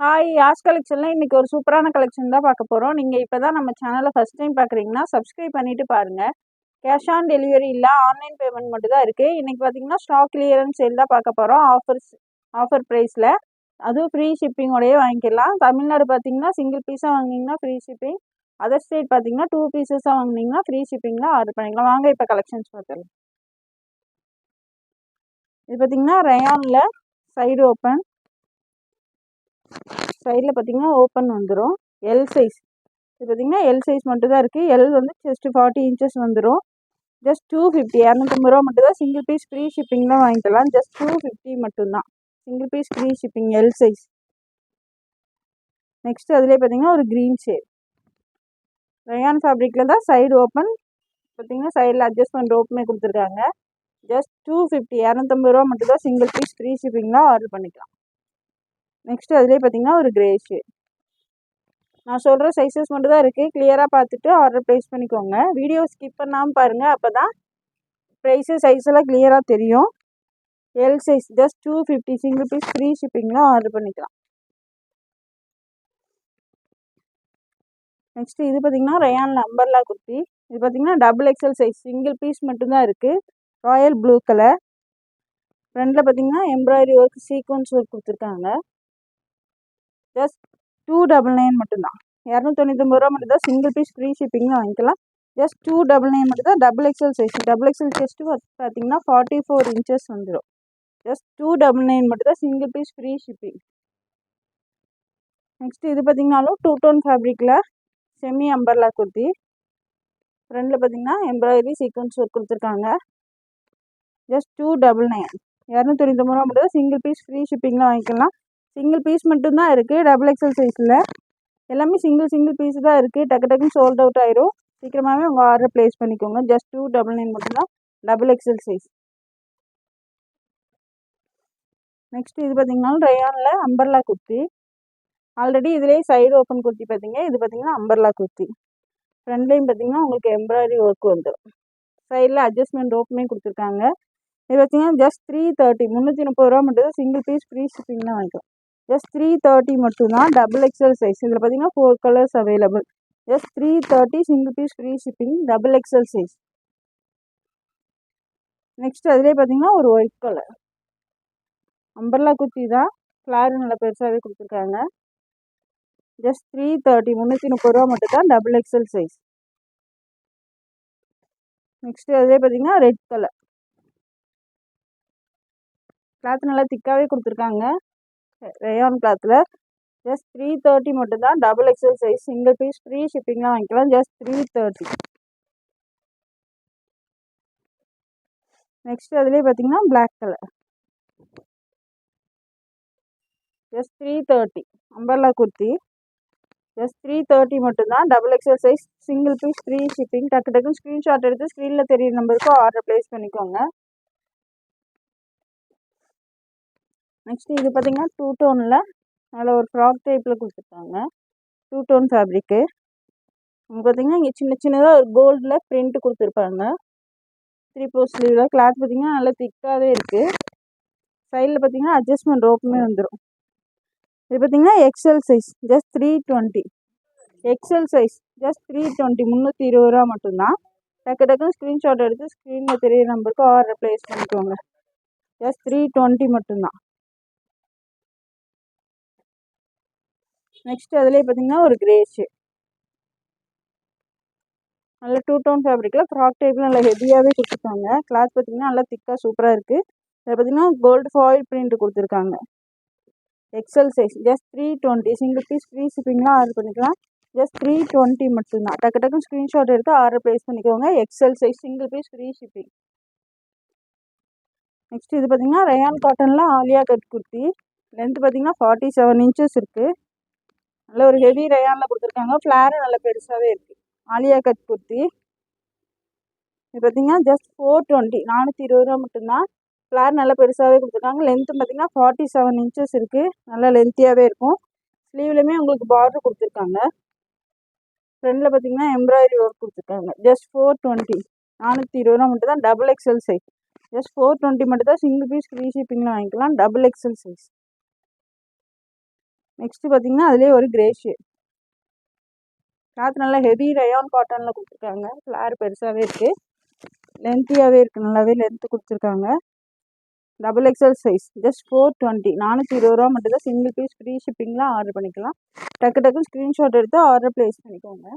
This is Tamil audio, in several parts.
ஹாய் யாஸ் கலெக்ஷனில் இன்றைக்கி ஒரு சூப்பரான கலெக்ஷன் தான் பார்க்க போகிறோம். நீங்கள் இப்போ தான் நம்ம சேனலை ஃபஸ்ட் டைம் பார்க்குறீங்கன்னா சப்ஸ்கிரைப் பண்ணிவிட்டு பாருங்கள். கேஷ் ஆன் டெலிவரி இல்லை, ஆன்லைன் பேமெண்ட் மட்டும் தான் இருக்குது. இன்றைக்கி பார்த்தீங்கன்னா ஸ்டாக் கிளியரன்ஸ் சேல் தான் பார்க்க போகிறோம். ஆஃபர் ப்ரைஸில், அதுவும் ஃப்ரீ ஷிப்பிங்கோடையே வாங்கிக்கலாம். தமிழ்நாடு பார்த்தீங்கன்னா சிங்கிள் பீஸாக வாங்கினீங்கன்னா ஃப்ரீ ஷிப்பிங், அதர் ஸ்டேட் பார்த்தீங்கன்னா 2 பீசஸாக வாங்கினீங்கன்னா ஃப்ரீ ஷிப்பிங்கில் ஆர்டர் பண்ணிக்கலாம். வாங்க இப்போ கலெக்ஷன்ஸ் பார்த்துக்கலாம். இது பார்த்தீங்கன்னா ரயானில் சைடு ஓப்பன், சைடில் பார்த்தீங்கன்னா ஓப்பன் வந்துடும். எல் சைஸ், இது பார்த்தீங்கன்னா எல் சைஸ் மட்டும் தான் இருக்குது. எல் வந்து ஜஸ்ட் 40 இன்ச்சஸ் வந்துடும். ஜஸ்ட் 250, 250 ரூபா மட்டும் தான். சிங்கிள் பீஸ் ஃப்ரீ ஷிப்பிங் தான் வாங்கிக்கலாம். ஜஸ்ட் 250 மட்டும்தான், single piece free shipping, L size. Next அதிலே பார்த்தீங்கன்னா ஒரு க்ரீன் ஷேட் ரயான் ஃபேப்ரிக்கில் தான் சைடு ஓப்பன். பார்த்தீங்கன்னா சைடில் அட்ஜஸ்ட்மெண்ட் ரோப்புமே கொடுத்துருக்காங்க. ஜஸ்ட் 250, 250 ரூபா மட்டும் தான். சிங்கிள் பீஸ் ஃப்ரீ ஷிப்பிங்லாம் ஆர்டர் பண்ணிக்கலாம். நெக்ஸ்ட் அதிலே பார்த்தீங்கன்னா ஒரு கிரே ஷேட். நான் சொல்கிற சைஸஸ் மட்டும் தான் இருக்குது. கிளியராக பார்த்துட்டு ஆர்டர் ப்ளேஸ் பண்ணிக்கோங்க. வீடியோ ஸ்கிப் பண்ணாமல் பாருங்கள், அப்போ தான் ப்ரைஸு சைஸ் எல்லாம் கிளியராக தெரியும். L size just 250, single piece free ஷிப்பிங்லாம் ஆர்டர் பண்ணிக்கலாம். நெக்ஸ்ட்டு இது பார்த்திங்கன்னா ரயான் அம்பர்லா குர்த்தி. இது பார்த்திங்கன்னா double XL size, single piece மட்டும்தான் இருக்குது. Royal blue colour. ஃப்ரண்டில் பார்த்திங்கன்னா எம்ப்ராய்டரி ஒர்க், சீக்வன்ஸ் ஒர்க் கொடுத்துருக்காங்க. ஜஸ்ட் 299 மட்டும்தான், 299 ரூபா மட்டும் தான். சிங்கிள் பீஸ் ஃப்ரீ ஷிப்பிங்கும் வாங்கிக்கலாம். ஜஸ்ட் 299 மட்டும் தான். Double XL size, double XL chest பார்த்தீங்கன்னா 44 இன்ச்சஸ் வந்துடும். ஜஸ்ட் 299 மட்டும் தான். Single piece free shipping. Next இது பார்த்தீங்கன்னாலும் 2 டோன் ஃபேப்ரிக்கில் செமி அம்பர்லா குர்த்தி. ஃப்ரண்டில் பார்த்தீங்கன்னா எம்ப்ராய்டரி சீக்வன்ஸ் ஒர்க் கொடுத்துருக்காங்க. ஜஸ்ட் 299, 299 ரூபா மட்டும் தான். சிங்கிள் பீஸ் ஃப்ரீ ஷிப்பிங்லாம் வாங்கிக்கலாம். சிங்கிள் பீஸ் மட்டும்தான் இருக்குது. டபுள் எக்ஸல் சைஸில் எல்லாமே சிங்கிள் பீஸ் தான் இருக்குது. டக்குன்னு சோல்ட் அவுட் ஆயிரும். சீக்கிரமாகவே உங்கள் ஆர்டர் ப்ளேஸ் பண்ணிக்கோங்க. ஜஸ்ட் 299 மட்டும்தான், டபுள் எக்ஸல் சைஸ். நெக்ஸ்ட் இது பார்த்தீங்கன்னா ரயானில் அம்பர்லா குர்த்தி. ஆல்ரெடி இதிலே சைடு ஓப்பன் குர்த்தி பார்த்தீங்க. இது பார்த்தீங்கன்னா அம்பர்லா குர்த்தி. ஃப்ரண்ட்லேயும் பார்த்தீங்கன்னா உங்களுக்கு எம்ப்ராய்டரி ஒர்க் வந்துடும். சைடில் அட்ஜஸ்ட்மெண்ட் ரோப்புமே கொடுத்துருக்காங்க. இது பார்த்தீங்கன்னா ஜஸ்ட் 330, 330 ரூபா மட்டும் தான். சிங்கிள் பீஸ் ஃப்ரீ ஷிப்பிங் தான் வாங்கிக்கலாம். ஜஸ்ட் 330 மட்டும்தான், டபுள் எக்ஸல் சைஸ். இதில் பார்த்தீங்கன்னா 4 colours available. Just 330, single piece free shipping, double XL size. Next அதிலே பார்த்தீங்கன்னா ஒரு ஒயிட் கலர் அம்பர்லா குர்த்தி தான். ஃப்ளார் நல்லா பெருசாகவே கொடுத்துருக்காங்க. ஜஸ்ட் 330, 330 ரூபா மட்டும் தான், டபுள் எக்ஸல் சைஸ். நெக்ஸ்ட் அதிலே பார்த்தீங்கன்னா ரெட் கலர். கிளாத் நல்லா திக்காகவே கொடுத்துருக்காங்க ரயான் கிளாத்தில். ஜஸ்ட் 330 மட்டும்தான், double XL size. Single piece free ஷிப்பிங்லாம் வாங்கிக்கலாம். ஜஸ்ட் 330. நெக்ஸ்ட் அதுலேயே பார்த்தீங்கன்னா black colour. Just 330, umbrella kurti. Just 330 மட்டும்தான், double XL size. Single piece free shipping. டக்குன்னு ஸ்க்ரீன்ஷாட் எடுத்து ஸ்க்ரீனில் தெரியுற நம்பருக்கு ஆர்டர் ப்ளேஸ் பண்ணிக்கோங்க. நெக்ஸ்ட் இது பார்த்தீங்கன்னா 2 டோனில் அதில் ஒரு ஃப்ராக் டைப்பில் கொடுத்துருக்காங்க. 2 டோன் ஃபேப்ரிக்கு. உங்களுக்கு பார்த்தீங்கன்னா இங்கே சின்னதாக ஒரு கோல்டில் பிரிண்ட் கொடுத்துருப்பாங்க. 3/4 ஸ்லீவில். கிளாத் பார்த்தீங்கன்னா நல்லா திக்காகவே இருக்குது. சைடில் பார்த்தீங்கன்னா அட்ஜஸ்ட்மெண்ட் ரோப்புமே வந்துடும். இது பார்த்தீங்கன்னா XL size, just 320. XL size just 320, 320 ரூபா மட்டும்தான். டக்குன்னு ஸ்க்ரீன்ஷாட் எடுத்து ஸ்க்ரீனில் தெரியுற நம்பருக்கு ஆர்டர் ப்ளேஸ் பண்ணிக்கோங்க. ஜஸ்ட் 320 மட்டும்தான். நெக்ஸ்ட் அதிலே பார்த்தீங்கன்னா ஒரு கிரே ஷேட். நல்ல 2 டோன் ஃபேப்ரிக்கில் ஃப்ராக் டைப்பில் நல்லா ஹெவியாகவே கொடுத்துருக்காங்க. கிளாத் பார்த்தீங்கன்னா நல்லா திக்காக சூப்பராக இருக்குது. இதில் பார்த்தீங்கன்னா கோல்டு ஃபாயில் பிரிண்ட் கொடுத்துருக்காங்க. XL size just 320, single piece free ஷிப்பிங்லாம் ஆர்டர் பண்ணிக்கலாம். ஜஸ்ட் 320 மட்டும்தான். டக்குன்னு ஸ்க்ரீன்ஷாட் எடுத்து ஆர்டர் ப்ளேஸ் பண்ணிக்கோங்க. XL size, single piece free shipping. Next இது பார்த்தீங்கன்னா ரயான் காட்டனில் ஆலியா கட் குர்த்தி. லென்த் பார்த்தீங்கன்னா 47 இன்ச்சஸ் இருக்குது. நல்ல ஒரு ஹெவி ரயானில் கொடுத்துருக்காங்க. ஃப்ளாரும் நல்லா பெருசாகவே இருக்குது. ஆலியா கட் குர்த்தி. இது பார்த்தீங்கன்னா ஜஸ்ட் 420, 420 ரூபா மட்டும்தான். ஃப்ளார் நல்லா பெருசாகவே கொடுத்துருக்காங்க. லென்த்து பார்த்தீங்கன்னா 47 இன்ச்சஸ் இருக்குது. நல்லா லென்த்தியாகவே இருக்கும். ஸ்லீவ்லையுமே உங்களுக்கு பார்டர் கொடுத்துருக்காங்க. ஃப்ரண்டில் பார்த்தீங்கன்னா எம்ப்ராய்டரி ஒர்க் கொடுத்துருக்காங்க. ஜஸ்ட் 420, 420 ரூபா மட்டும் தான், டபுள் எக்ஸல் சைஸ். ஜஸ்ட் 420 மட்டும் தான். சிங்கிள் பீஸ் ஃப்ரீ ஷிப்பிங்கில் வாங்கிக்கலாம். Double XL size. நெக்ஸ்ட்டு பார்த்தீங்கன்னா அதுலேயே ஒரு கிரே ஷேட். கிளாத் நல்லா ஹெவி ரயான் காட்டனில் கொடுத்துருக்காங்க. ஃப்ளார் பெருசாகவே இருக்குது, லென்த்தியாகவே இருக்குது, நல்லாவே லென்த்து கொடுத்துருக்காங்க. டபுள் எக்ஸல் சைஸ் ஜஸ்ட் 420, 420 ரூபா மட்டும்தான். சிங்கிள் பீஸ் ஃப்ரீ ஷிப்பிங்லாம் ஆர்டர் பண்ணிக்கலாம். டக்கு டக்கு ஸ்க்ரீன்ஷாட் எடுத்து ஆர்டர் ப்ளேஸ் பண்ணிக்கோங்க.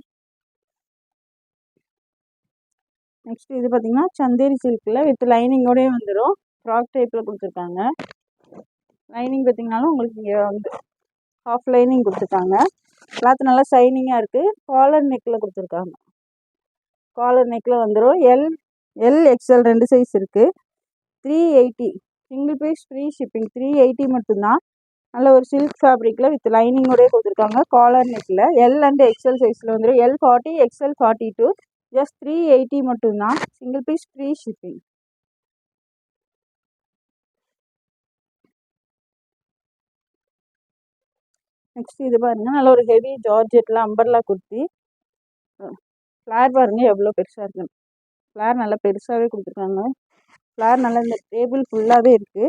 நெக்ஸ்ட் இது பார்த்தீங்கன்னா சந்தேரி சில்கில் வித் லைனிங்கோடய வந்துடும். ஃப்ராக் டைப்பில் கொடுத்துருக்காங்க. லைனிங் பார்த்தீங்கன்னாலும் உங்களுக்கு இங்கே வந்து ஹாஃப் லைனிங் கொடுத்துருக்காங்க. கிளாத் நல்லா ஷைனிங்காக இருக்குது. காலர் நெக்கில் கொடுத்துருக்காங்க. காலர் நெக்கில் வந்துடும். எல் எக்ஸ்எல் 2 சைஸ் இருக்குது. 380, சிங்கிள் பீஸ் ஃப்ரீ ஷிப்பிங். 380 மட்டும்தான். நல்ல ஒரு சில்க் ஃபேப்ரிக்கில் வித் லைனிங்கோடய கொடுத்துருக்காங்க. காலர் நெக்கில் எல் அண்ட் எக்ஸ்எல் சைஸில் வந்துடும். L40, XL 42, ஜஸ்ட் 380 மட்டும்தான். Single piece free shipping. Next இது பாருங்கள், நல்ல ஒரு ஹெவி ஜார்ஜெட்டில் அம்பர்லா குர்த்தி. ஃப்ளார் பாருங்கள் எவ்வளோ பெருசாக இருக்குன்னு. ஃப்ளார் நல்லா பெருசாகவே கொடுத்துருக்காங்க. ஃப்ளார் நல்லா இந்த டேபிள் ஃபுல்லாகவே இருக்குது.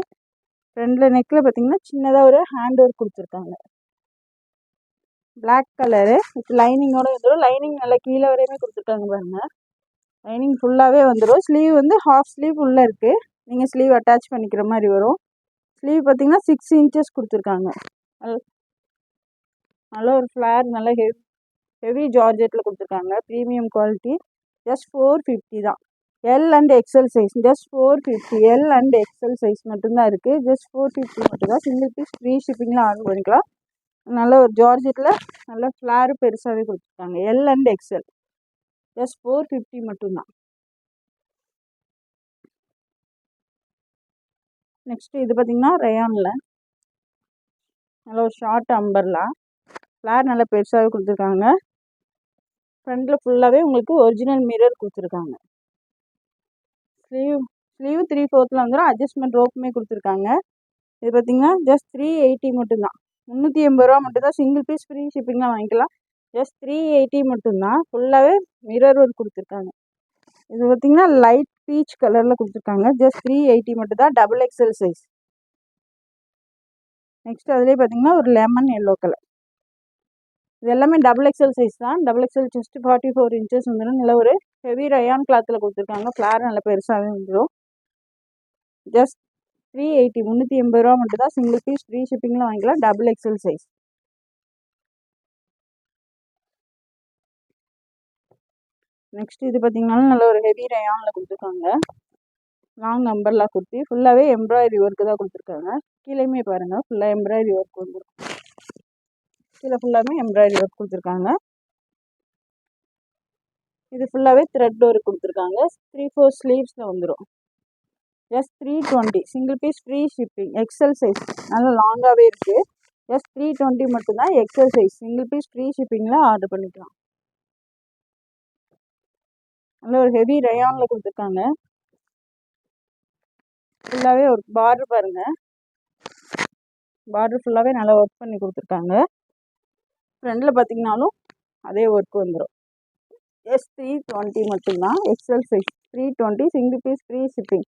ஃப்ரண்டில் நெக்கில் பார்த்தீங்கன்னா சின்னதாக ஒரு ஹேண்ட் ஒர்க் கொடுத்துருக்காங்க. பிளாக் கலரு வித் லைனிங்கோடு வந்துடும். லைனிங் நல்லா கீழே வரையுமே கொடுத்துருக்காங்க பாருங்கள். லைனிங் ஃபுல்லாகவே வந்துடும். ஸ்லீவ் வந்து ஹாஃப் ஸ்லீவ் உள்ளே இருக்குது. நீங்கள் ஸ்லீவ் அட்டாச் பண்ணிக்கிற மாதிரி வரும். ஸ்லீவ் பார்த்தீங்கன்னா 6 inches கொடுத்துருக்காங்க. நல்ல ஒரு ஃப்ளார் நல்ல ஹெவி ஜார்ஜெட்டில் கொடுத்துருக்காங்க. Premium quality. ஜஸ்ட் 450 தான். L and XL size just 450. L and XL size மட்டும்தான் இருக்குது. ஜஸ்ட் 450 மட்டும்தான். சிங்கிள் பீஸ் ஃப்ரீ ஷிப்பிங்கில் ஆர்டர் பண்ணிக்கலாம். நல்ல ஒரு ஜார்ஜெட்டில் நல்ல ஃப்ளாரு பெருசாகவே கொடுத்துருக்காங்க. எல் அண்ட் எக்ஸ்எல் ஜஸ்ட் 450 மட்டும்தான். நெக்ஸ்ட்டு இது பார்த்திங்கன்னா ரயானில் நல்ல ஒரு ஷார்ட் அம்பர்லா. ஃப்ளார் நல்லா பெருசாகவே கொடுத்துருக்காங்க. ஃப்ரண்டில் ஃபுல்லாகவே உங்களுக்கு ஒரிஜினல் மிரர் கொடுத்துருக்காங்க. ஸ்லீவ் 3/4 வந்துடும். அட்ஜஸ்ட்மெண்ட் ரோப்புமே கொடுத்துருக்காங்க. இது பார்த்திங்கன்னா ஜஸ்ட் 380 மட்டும்தான். 380 ரூபா மட்டும்தான். சிங்கிள் பீஸ் ஃப்ரீ ஷிப்பிங்லாம் வாங்கிக்கலாம். ஜஸ்ட் 380 மட்டும்தான். ஃபுல்லாகவே மிரர் ஒர்க் கொடுத்துருக்காங்க. இது பார்த்திங்கன்னா லைட் பீச் கலரில் கொடுத்துருக்காங்க. ஜஸ்ட் 380 மட்டும்தான். Double XL size. நெக்ஸ்ட் அதுலேயே பார்த்திங்கன்னா ஒரு லெமன் எல்லோ கலர். இது எல்லாமே டபுள் எக்ஸ்எல் சைஸ் தான். டபுள் எக்ஸ்எல் ஜஸ்ட் 44 inches வந்துடும். நல்ல ஒரு ஹெவி ரயான் கிளாத்தில் கொடுத்துருக்காங்க. ஃப்ளார் நல்லா பெருசாகவே வந்துடும். ஜஸ்ட் 380, 380 ரூபா மட்டும்தான். சிங்கிள் பீஸ் ஃப்ரீ ஷிப்பிங்கில் வாங்கிக்கலாம். Double XL size. நெக்ஸ்ட் இது பார்த்திங்கனாலும் நல்ல ஒரு ஹெவி ரயானில் கொடுத்துருக்காங்க. Long umbrella kurti. ஃபுல்லாகவே எம்ப்ராய்டரி ஒர்க்கு தான் கொடுத்துருக்காங்க. கீழேயுமே பாருங்கள் ஃபுல்லாக எம்ப்ராய்டரி ஒர்க் வந்துடும். கீழே ஃபுல்லாகவே எம்ப்ராய்டரி ஒர்க் கொடுத்துருக்காங்க. இது ஃபுல்லாகவே த்ரெட் ஒர்க் கொடுத்துருக்காங்க. 3/4 ஸ்லீவ்ஸில் வந்துடும். Just 320, single piece free shipping. XL size நல்லா லாங்காகவே இருக்குது. ஜஸ்ட் 320 மட்டும்தான். XL size. Single piece free ஷிப்பிங்கில் ஆர்டர் பண்ணிக்கலாம். நல்ல ஒரு ஹெவி ரயானில் கொடுத்துருக்காங்க. ஃபுல்லாகவே ஒரு பார்டர் பாருங்கள். பார்டர் ஃபுல்லாகவே நல்லா ஒர்க் பண்ணி கொடுத்துருக்காங்க. ஃப்ரண்டில் பார்த்திங்கனாலும் அதே ஒர்க் வந்துடும். ஜஸ்ட் 320 மட்டும்தான். XL size 320, single piece free shipping.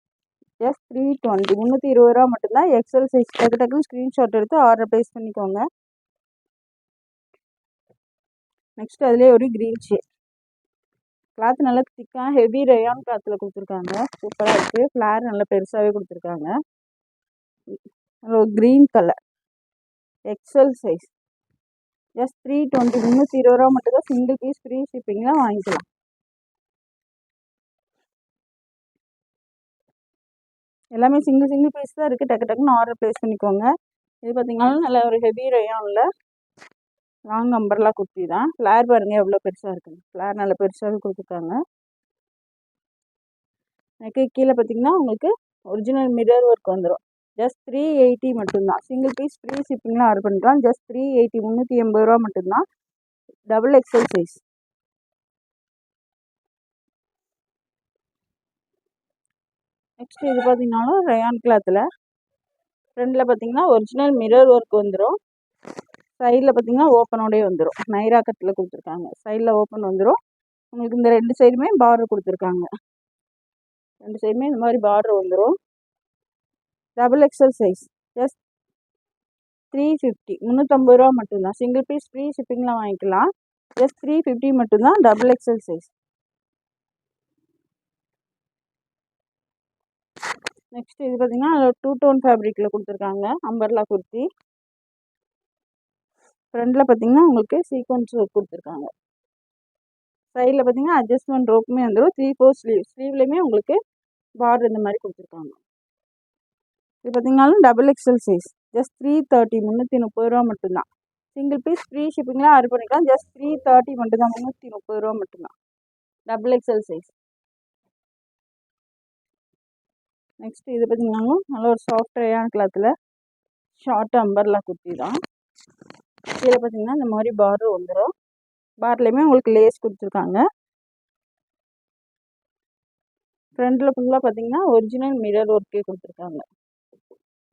Just 320, 320 ரூபா மட்டும்தான். XL size. டக்கு டக்குன்னு ஸ்க்ரீன்ஷாட் எடுத்து ஆர்டர் ப்ளேஸ் பண்ணிக்கோங்க. நெக்ஸ்ட் அதுலேயே ஒரு க்ரீன் ஷேட். கிளாத் நல்லா திக்காக ஹெவி ரயான் கிளாத்தில் கொடுத்துருக்காங்க. சூப்பராக இருக்குது. ஃப்ளார் நல்லா பெருசாகவே கொடுத்துருக்காங்க. ஒரு green colour XL size. Just 320, 320 ரூபா மட்டும்தான். சிங்கிள் பீஸ் ஃப்ரீ ஷிப்பிங்லாம் வாங்கிக்கலாம். எல்லாமே சிங்கிள் பீஸ் தான் இருக்குது. டக்கு டக்குன்னு ஆர்டர் ப்ளேஸ் பண்ணிக்கோங்க. இது பார்த்திங்கனாலும் நல்ல ஒரு ஹெவி ரயானில் லாங் அம்பர்லா குர்த்தி தான். ஃப்ளார் பாருங்கள் எவ்வளோ பெருசாக இருக்குங்க. ஃப்ளார் நல்லா பெருசாகவே கொடுத்துருக்காங்க. எனக்கு கீழே பார்த்திங்கன்னா உங்களுக்கு ஒரிஜினல் மிரர் ஒர்க் வந்துடும். ஜஸ்ட் 380 மட்டும்தான். சிங்கிள் பீஸ் ஃப்ரீ ஷிப்பிங்லாம் ஆர்டர் பண்ணிக்கலாம். ஜஸ்ட் 380, 380 ரூபா மட்டும்தான். Double XL size. நெக்ஸ்ட் இது பார்த்திங்கனாலும் ரயான் கிளாத்தில் ஃப்ரண்டில் பார்த்திங்கன்னா ஒரிஜினல் மிரர் ஒர்க் வந்துடும். சைடில் பார்த்திங்கன்னா ஓப்பனோடய வந்துடும். நைரா கட்டில் கொடுத்துருக்காங்க. சைடில் ஓப்பன் வந்துடும். உங்களுக்கு இந்த 2 சைடுமே பார்டர் கொடுத்துருக்காங்க. 2 சைடுமே இந்த மாதிரி பார்டர் வந்துடும். Double XL size. ஜஸ்ட் 350 350 ரூபா மட்டும்தான். சிங்கிள் பீஸ் ஃப்ரீ ஷிப்பிங்கில் வாங்கிக்கலாம். ஜஸ்ட் 350 மட்டும்தான். Double XL size. நெக்ஸ்ட் இது பார்த்தீங்கன்னா 2 டோன் ஃபேப்ரிக்கில் கொடுத்துருக்காங்க. அம்பர்லா குர்த்தி. ஃப்ரண்டில் பார்த்தீங்கன்னா உங்களுக்கு சீக்வன்ஸ் ஒர்க் கொடுத்துருக்காங்க. சைடில் பார்த்தீங்கன்னா அட்ஜஸ்ட்மெண்ட் ரோப்புமே வந்துடும். 3/4 ஸ்லீவ். ஸ்லீவ்லேயுமே உங்களுக்கு பார்டர் இந்த மாதிரி கொடுத்துருக்காங்க. இது பார்த்தீங்கன்னாலும் டபுள் எக்ஸல் சைஸ். ஜஸ்ட் 330 330 ரூபா மட்டும்தான். சிங்கிள் பீஸ் ஃப்ரீ ஷிப்பிங்கில் ஆர்டர் பண்ணிக்கலாம். ஜஸ்ட் 330 மட்டும்தான். 330 ரூபா மட்டும்தான். Double XL size. நெக்ஸ்ட் இது பார்த்தீங்கன்னாலும் நல்ல ஒரு சாஃப்ட் ரேயான் கிளாத்தில் ஷார்ட் அம்பர்லா குர்த்தி தான். கீழே பார்த்தீங்கன்னா இந்த மாதிரி பார்டர் வந்துடும். பார்டர்லேயுமே உங்களுக்கு லேஸ் கொடுத்துருக்காங்க. ஃப்ரண்டில் ஃபுல்லாக பார்த்தீங்கன்னா ஒரிஜினல் மிரர் ஒர்க்கே கொடுத்துருக்காங்க.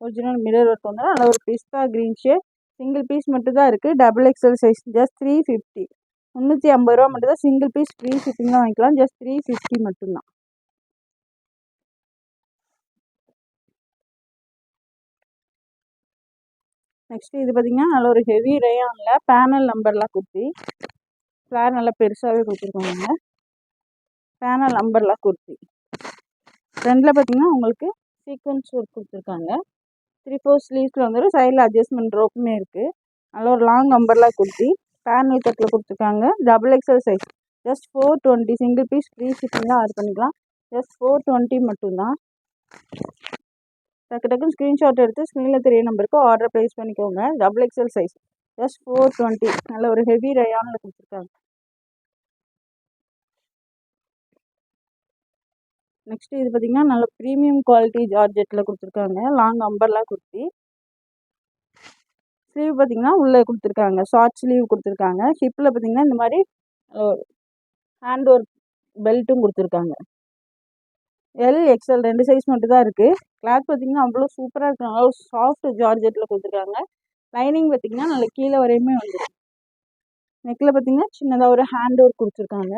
ஒரிஜினல் மிரர் ஒர்க் வந்துடும். அதில் ஒரு பிஸ்தா க்ரீன் ஷேட். சிங்கிள் பீஸ் மட்டும் தான் இருக்குது. Double XL size. ஜஸ்ட் 350 350 ரூபா மட்டும் தான். சிங்கிள் பீஸ் ஃப்ரீ ஷிப்பிங் தான் வாங்கிக்கலாம். ஜஸ்ட் 350 மட்டும்தான். நெக்ஸ்ட் இது பார்த்தீங்கன்னா நல்ல ஒரு ஹெவி ரேயானில் பேனல் நம்பர்லா குர்த்தி. ஃப்ளார் நல்லா பெருசாகவே கொடுத்துருக்காங்க. பேனல் நம்பர்லா குர்த்தி. ஃப்ரண்டில் பார்த்தீங்கன்னா உங்களுக்கு சீக்வன்ஸ் ஒர்க் கொடுத்துருக்காங்க. 3/4 ஸ்லீவ்ஸில் வந்துடும். சைடில் அட்ஜஸ்ட்மெண்ட் ரோப்புமே இருக்குது. நல்ல ஒரு லாங் அம்பர்லா குர்த்தி. பேனல் கட்டில் கொடுத்துருக்காங்க. Double XL size. Just 420. Single piece free shipping தான் ஆர்டர் பண்ணிக்கலாம். ஜஸ்ட் 420 மட்டும்தான். டக்கு டக்குன்னு ஸ்க்ரீன்ஷாட் எடுத்து ஸ்க்ரீனில் தெரிய நம்பருக்கு ஆர்டர் ப்ளேஸ் பண்ணிக்கோங்க. Double XL size. ஜஸ்ட் 420. நல்ல ஒரு ஹெவி ரயானில் கொடுத்துருக்காங்க. நெக்ஸ்ட் இது பார்த்தீங்கன்னா நல்ல ப்ரீமியம் குவாலிட்டி ஜார்ஜெட்டில் கொடுத்துருக்காங்க. Long umbrella kurti. ஸ்லீவ் பார்த்தீங்கன்னா உள்ளே கொடுத்துருக்காங்க. ஷார்ட் ஸ்லீவ் கொடுத்துருக்காங்க. ஹிப்பில் பார்த்தீங்கன்னா இந்த மாதிரி ஹேண்ட் ஒர்க் பெல்ட்டும் கொடுத்துருக்காங்க. எல் எக்ஸ்எல் 2 சைஸ் மட்டும் தான் இருக்குது. கிளாத் பார்த்தீங்கன்னா அவ்வளோ சூப்பராக இருக்குது. நல்லா சாஃப்ட் ஜார்ஜெட்டில் கொடுத்துருக்காங்க. லைனிங் பார்த்தீங்கன்னா நல்ல கீழே வரையுமே வந்துடும். நெக்கில் பார்த்தீங்கன்னா சின்னதாக ஒரு ஹேண்ட் ஒர்க் கொடுத்துருக்காங்க.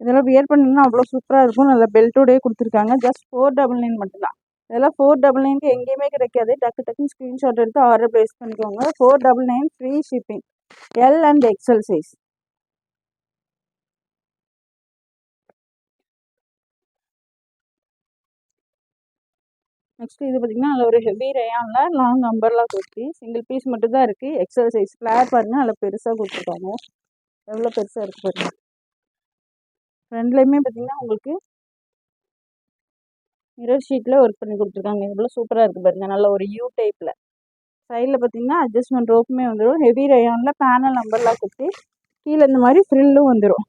இதெல்லாம் வியர் பண்ணிங்கன்னா அவ்வளோ சூப்பராக இருக்கும். நல்ல பெல்ட்டோடயே கொடுத்துருக்காங்க. ஜஸ்ட் 499 மட்டும்தான். இதெல்லாம் 499க்கு எங்கேயுமே கிடைக்காது. டக்கு டக்குன்னு ஸ்க்ரீன்ஷாட் எடுத்து ஆர்டர் ப்ளேஸ் பண்ணிக்கோங்க. 499 free shipping. L and XL size. Next இது பார்த்தீங்கன்னா அதில் ஒரு ஹெவி ரேயானில் long umbrella kurti. Single piece மட்டும் தான் இருக்குது. XL size. ஃப்ளார் பாருங்கள் அதில் பெருசாக கொடுத்துருக்காங்க. எவ்வளோ பெருசாக இருக்குது பாருங்கள். ஃப்ரண்ட்லேயுமே பார்த்தீங்கன்னா உங்களுக்கு மிரர் ஷீட்டில் ஒர்க் பண்ணி கொடுத்துருக்காங்க. எவ்வளோ சூப்பராக இருக்குது பாருங்கள். நல்ல ஒரு யூ டைப்பில். சைடில் பார்த்தீங்கன்னா அட்ஜஸ்ட்மெண்ட் ரோப்புமே வந்துடும். ஹெவி ரேயானில் பேனல் அம்பர்லா குர்த்தி. கீழே இந்த மாதிரி ஃப்ரில்லும் வந்துடும்.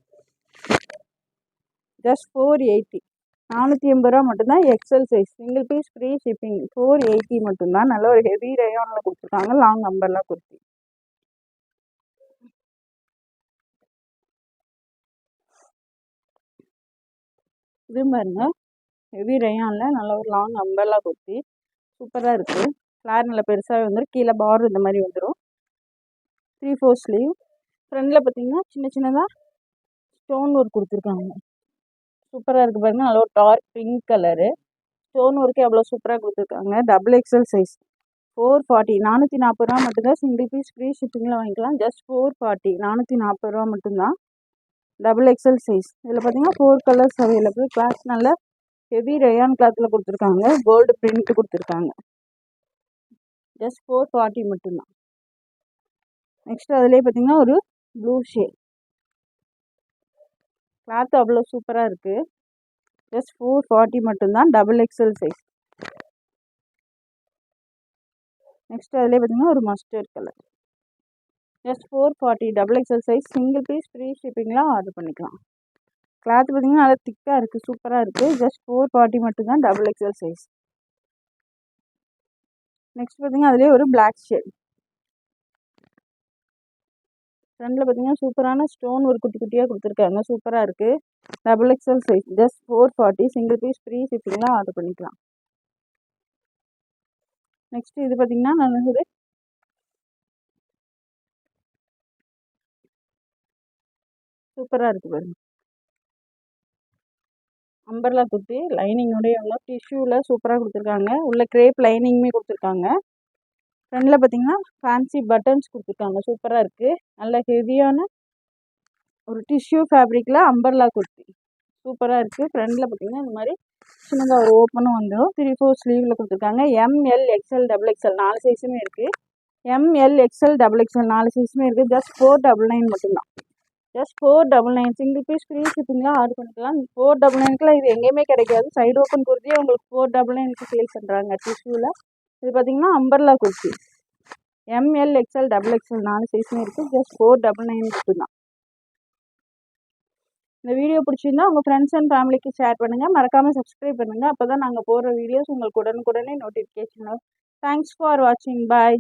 ஜஸ்ட் 480. 480 ரூபா மட்டும்தான். XL size. Single piece free shipping. 480 மட்டும்தான். நல்ல ஒரு ஹெவி ரேயானில் கொடுத்துருக்காங்க. Long umbrella kurti. இது பாருங்க ஹெவி ரேயானில் நல்ல ஒரு லாங் அம்பர்லா குர்த்தி. சூப்பராக இருக்குது. ஃப்ளார் நல்லா பெருசாகவே வந்துடும். கீழே பார்டர் இந்த மாதிரி வந்துடும். 3/4 ஸ்லீவ். ஃப்ரண்டில் பார்த்தீங்கன்னா சின்ன சின்னதாக ஸ்டோன் ஒர்க் கொடுத்துருக்காங்க. சூப்பராக இருக்குது பாருங்கள். நல்ல ஒரு dark pink colour. Stone work எவ்வளோ சூப்பராக கொடுத்துருக்காங்க. Double XL size. 440. 440 ரூபா மட்டும்தான். சிங்கிள் பீஸ் ஃப்ரீ ஷிப்பிங்கில் வாங்கிக்கலாம். ஜஸ்ட் 440. 440 ரூபா மட்டும்தான். Double XL size. இதில் பார்த்தீங்கன்னா 4 கலர்ஸ் அவைலபிள். கிளாத் நல்ல ஹெவி ரேயான் கிளாத்தில் கொடுத்துருக்காங்க. கோல்டு பிரிண்ட் கொடுத்துருக்காங்க. ஜஸ்ட் 440 மட்டும்தான். நெக்ஸ்ட் அதிலே பார்த்தீங்கன்னா ஒரு ப்ளூ ஷேட். கிளாத் அவ்வளோ சூப்பராக இருக்குது. ஜஸ்ட் 440 மட்டும்தான். Double XL size. நெக்ஸ்ட் அதிலே பார்த்தீங்கன்னா ஒரு mustard colour. Just 440. Double XL size. Single piece free ஷிப்பிங்லாம் ஆர்டர் பண்ணிக்கலாம். கிளாத் பார்த்தீங்கன்னா நல்லா திக்காக இருக்குது. சூப்பராக இருக்குது. ஜஸ்ட் 440 மட்டும்தான். Double XL size. நெக்ஸ்ட் பார்த்தீங்கன்னா அதிலே ஒரு பிளாக் ஷேட். ஃப்ரண்டில் பார்த்தீங்கன்னா சூப்பரான ஸ்டோன் ஒரு குட்டி குட்டியாக கொடுத்துருக்காங்க. சூப்பராக இருக்குது. Double XL size. Just 440. Single piece free ஷிப்பிங்லாம் ஆர்டர் பண்ணிக்கலாம். நெக்ஸ்ட் இது பார்த்தீங்கன்னா நல்லது சூப்பராக இருக்குது பாருங்க. அம்பர்லா குர்த்தி. லைனிங்கோடய டிஷ்யூவில் சூப்பராக கொடுத்துருக்காங்க. உள்ள கிரேப் லைனிங்குமே கொடுத்துருக்காங்க. ஃப்ரண்டில் பார்த்தீங்கன்னா ஃபேன்சி பட்டன்ஸ் கொடுத்துருக்காங்க. சூப்பராக இருக்குது. நல்ல ஹெவியான ஒரு டிஷ்யூ ஃபேப்ரிக்கில் அம்பர்லா குர்த்தி சூப்பராக இருக்குது. ஃப்ரண்டில் பார்த்தீங்கன்னா இந்த மாதிரி சின்னதாக ஒரு ஓப்பனும் வந்துடும். 3/4 ஸ்லீவில் கொடுத்துருக்காங்க. ML XL XXL 4 சைஸுமே இருக்குது. ML XL XXL 4 சைஸுமே இருக்குது. ஜஸ்ட் 499 மட்டும்தான். ஜஸ்ட் 499 சிங்கிள் பீஸ் ஃப்ரீ ஷிப்பிங்லாம் ஆர்டர் பண்ணிக்கலாம். 499க்குலாம் இது எங்கேயுமே கிடைக்காது. சைடு ஓப்பன் குர்த்தியே உங்களுக்கு 499க்கு சேல் பண்ணுறாங்க டிஷ்யூவில். இது பார்த்தீங்கன்னா umbrella kurti ML XL XXL 4 சைஸுமே இருக்குது. ஜஸ்ட் 499 மட்டும்தான். இந்த வீடியோ பிடிச்சிருந்தா உங்கள் ஃப்ரெண்ட்ஸ் அண்ட் ஃபேமிலிக்கு ஷேர் பண்ணுங்கள். மறக்காமல் சப்ஸ்கிரைப் பண்ணுங்கள். அப்போ தான் நாங்கள் போடுற வீடியோஸ் உங்களுக்கு உடனுக்குடனே நோட்டிஃபிகேஷன் வரும். தேங்க்ஸ் ஃபார் வாட்சிங். பாய்.